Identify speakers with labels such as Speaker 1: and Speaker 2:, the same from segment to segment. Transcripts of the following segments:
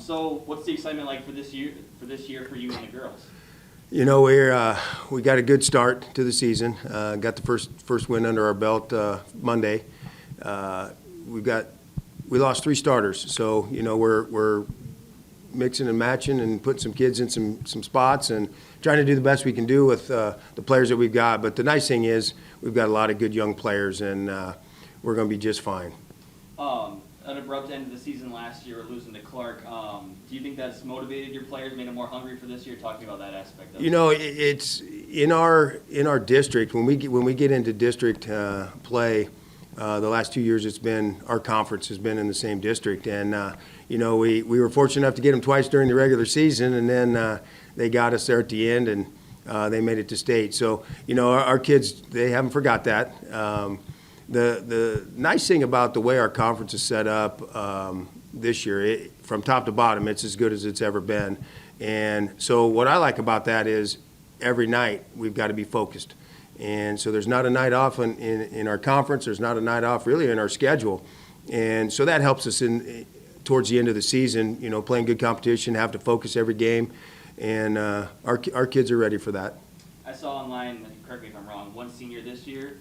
Speaker 1: So what's the excitement like for this year for you and the girls?
Speaker 2: You know, we got a good start to the season. Got the first win under our belt Monday. We lost 3 starters, so you know we're mixing and matching and putting some kids in some spots and trying to do the best we can do with the players that we've got. But the nice thing is we've got a lot of good young players, and we're going to be just fine.
Speaker 1: An abrupt end of the season last year, losing to Clark. Do you think that's motivated your players, made them more hungry for this year? Talking about that aspect of it.
Speaker 2: You know, it's in our district when we get into district play. The last 2 years, it's been our conference has been in the same district, and you know we were fortunate enough to get them twice during the regular season, and then they got us there at the end, and they made it to state. So you know our kids, they haven't forgot that. The nice thing about the way our conference is set up this year, from top to bottom, it's as good as it's ever been. And so what I like about that is every night we've got to be focused. And so there's not a night off in our conference. There's not a night off really in our schedule. And so that helps us towards the end of the season, you know, playing good competition, have to focus every game. And our kids are ready for that.
Speaker 1: I saw online, correct me if I'm wrong, 1 senior this year.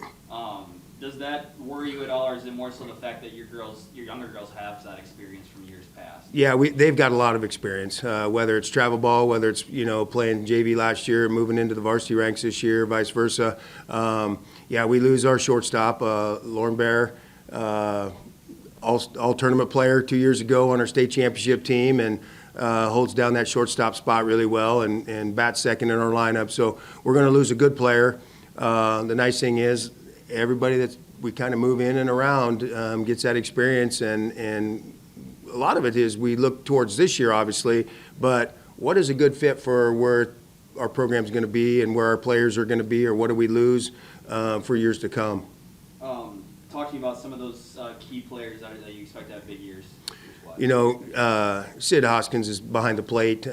Speaker 1: Does that worry you at all, or is it more so the fact that your younger girls have that experience from years past? Yeah,
Speaker 2: they've got a lot of experience, whether it's travel ball, whether it's, you know, playing JV last year, moving into the varsity ranks this year, vice versa. Yeah, we lose our shortstop, Lauren Bear, all tournament player 2 years ago on our state championship team, and holds down that shortstop spot really well and bats second in our lineup. So we're going to lose a good player. The nice thing is everybody that we kind of move in and around gets that experience, and a lot of it is we look towards this year, obviously, but what is a good fit for where our program is going to be and where our players are going to be, or what do we lose for years to come?
Speaker 1: Talking about some of those key players that you expect to have big years.
Speaker 2: You know, Sid Hoskins is behind the plate.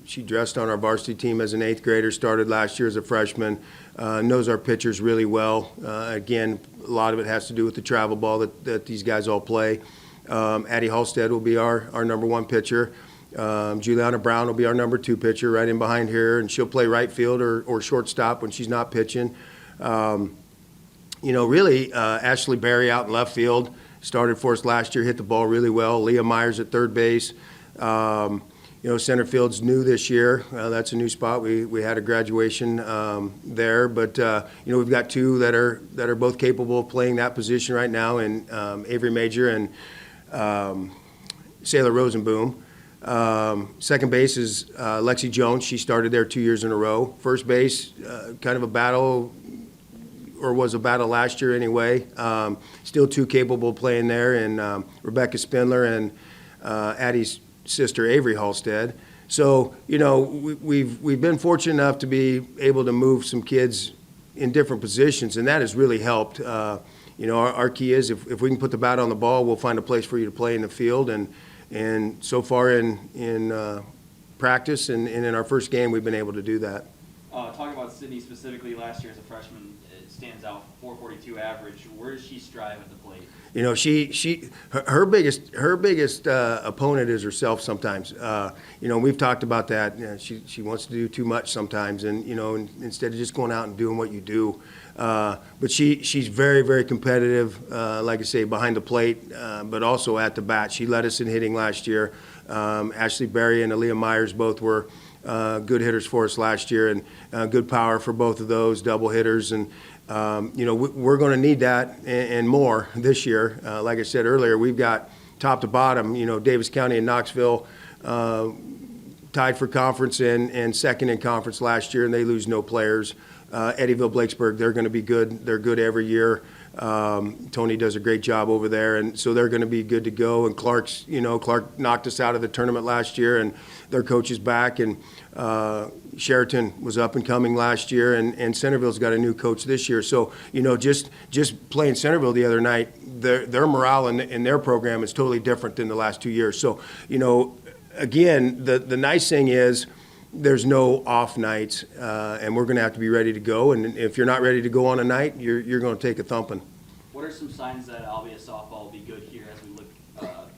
Speaker 2: She dressed on our varsity team as an 8th grader, started last year as a freshman, knows our pitchers really well. Again, a lot of it has to do with the travel ball that these guys all play. Addie Halstead will be our number 1 pitcher. Juliana Brown will be our number 2 pitcher right in behind here, and she'll play right field or shortstop when she's not pitching. You know, really, Ashley Berry out in left field started for us last year, hit the ball really well. Leah Myers at third base. You know, center field's new this year. That's a new spot. We had a graduation there, but you know, we've got 2 that are both capable of playing that position right now, in Avery Major and Sayla Rosenboom. Second base is Lexi Jones. She started there 2 years in a row. First base, kind of a battle, or was a battle last year anyway. Still 2 capable of playing there, and Rebecca Spindler and Addie's sister Avery Halstead. So you know we've been fortunate enough to be able to move some kids in different positions, and that has really helped. You know, our key is if we can put the bat on the ball, we'll find a place for you to play in the field. And so far in practice and in our first game, we've been able to do that.
Speaker 1: Talking about Sydney specifically, last year as a freshman, it stands out, 4.42 average. Where does she strive at the plate?
Speaker 2: You know, her biggest opponent is herself sometimes. You know, we've talked about that. You know, she wants to do too much sometimes, and you know, instead of just going out and doing what you do. But she's very, very competitive. Like I say, behind the plate, but also at the bat. She led us in hitting last year. Ashley Berry and Aaliyah Myers both were good hitters for us last year, and good power for both of those, double hitters. And you know, we're going to need that and more this year. Like I said earlier, we've got top to bottom, you know, Davis County and Knoxville tied for conference and second in conference last year, and they lose no players. Eddyville, Blakesburg, they're going to be good. They're good every year. Tony does a great job over there, and so they're going to be good to go. And Clark knocked us out of the tournament last year, and their coach is back. And Sheraton was up and coming last year, and Centerville's got a new coach this year. So you know, just playing Centerville the other night, their morale in their program is totally different than the last 2 years. So you know, again, the nice thing is there's no off nights, and we're going to have to be ready to go. And if you're not ready to go on a night, you're going to take a thumping.
Speaker 1: What are some signs that Albia softball will be good here as we look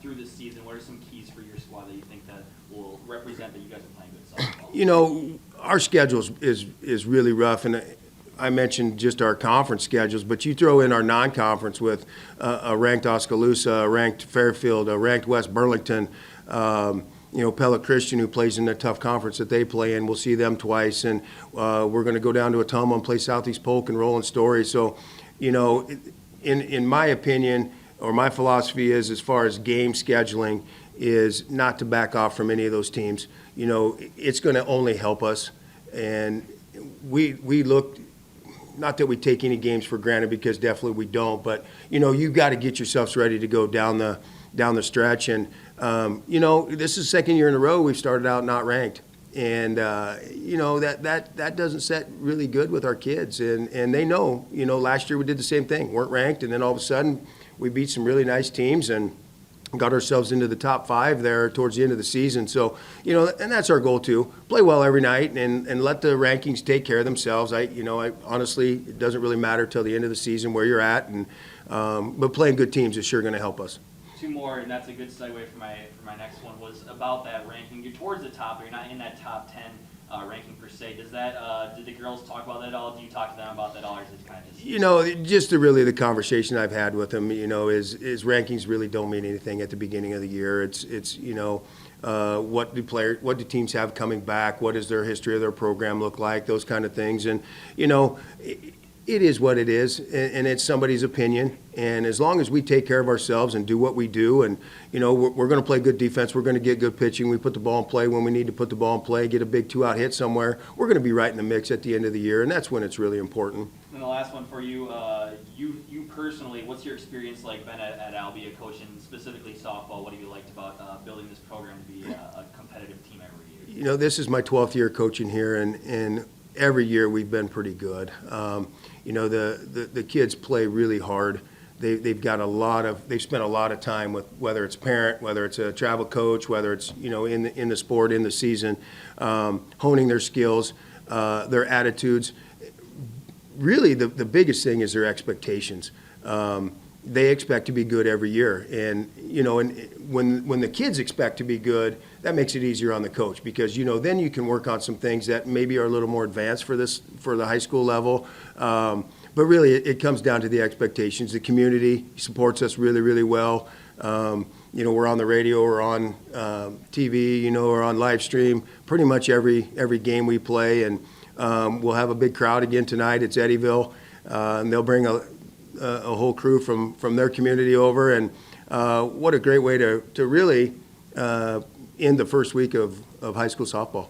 Speaker 1: through this season? What are some keys for you your squad that you think that will represent that you guys are playing good softball?
Speaker 2: You know, our schedule is really rough, and I mentioned just our conference schedules, but you throw in our non-conference with a ranked Oskaloosa, a ranked Fairfield, a ranked West Burlington, you know, Pella Christian, who plays in the tough conference that they play in. We'll see them twice, and we're going to go down to Ottumwa and play Southeast Polk and Roland Story. So, you know, in my opinion, or my philosophy is, as far as game scheduling, is not to back off from any of those teams. You know, it's going to only help us, and we look. Not that we take any games for granted, because definitely we don't, but, you know, you've got to get yourselves ready to go down the stretch. And, you know, this is the second year in a row we've started out not ranked. And, you know, that doesn't set really good with our kids. And they know, you know, last year we did the same thing, weren't ranked, and then all of a sudden we beat some really nice teams and got ourselves into the top 5 there towards the end of the season. So, you know, and that's our goal too. Play well every night and let the rankings take care of themselves. I honestly, it doesn't really matter till the end of the season where you're at. And but playing good teams is sure going to help us.
Speaker 1: 2 more, and that's a good segue for my next one, was about that ranking. You're towards the top, but you're not in that top 10 ranking per se. Does that did the girls talk about that at all? Do you talk to them about that at all, or is it kind of just?
Speaker 2: You know, just really the conversation I've had with them, you know, is rankings really don't mean anything at the beginning of the year. It's you know, what do teams have coming back? What does their history of their program look like? Those kind of things. And, you know, it is what it is, and it's somebody's opinion. And as long as we take care of ourselves and do what we do, and, you know, we're going to play good defense, we're going to get good pitching, we put the ball in play when we need to put the ball in play, get a big 2-out hit somewhere, we're going to be right in the mix at the end of the year, and that's when it's really important.
Speaker 1: And the last one for you, you personally, what's your experience like been at Albia, coaching specifically softball? What have you liked about building this program to be a competitive team every year?
Speaker 2: You know, this is my 12th year coaching here, and every year we've been pretty good. You know, the kids play really hard. They've spent a lot of time with, whether it's parent, whether it's a travel coach, whether it's, you know, in the sport, in the season, honing their skills, their attitudes. Really, the biggest thing is their expectations. They expect to be good every year, and, you know, and when the kids expect to be good, that makes it easier on the coach, because, you know, then you can work on some things that maybe are a little more advanced for the high school level. But really, it comes down to the expectations. The community supports us really, really well. You know, we're on the radio, we're on TV, you know, we're on live stream pretty much every game we play, and we'll have a big crowd again tonight. It's Eddyville, and they'll bring a whole crew from their community over, and what a great way to really end the first week of high school softball.